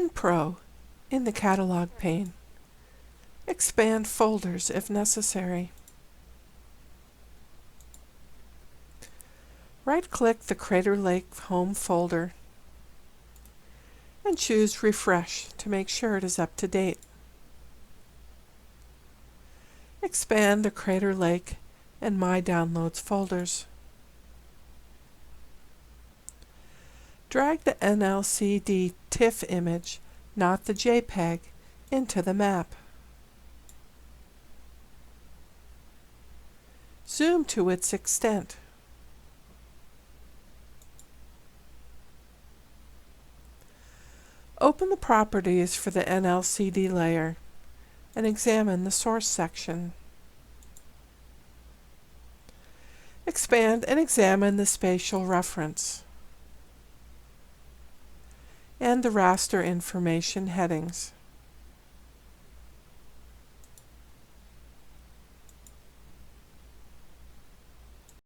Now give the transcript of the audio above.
In Pro, in the Catalog pane, expand folders if necessary. Right-click the Crater Lake Home folder and choose Refresh to make sure it is up to date. Expand the Crater Lake and My Downloads folders. Drag the NLCD TIFF image, not the JPEG, into the map. Zoom to its extent. Open the properties for the NLCD layer and examine the source section. Expand and examine the spatial reference and the raster information headings.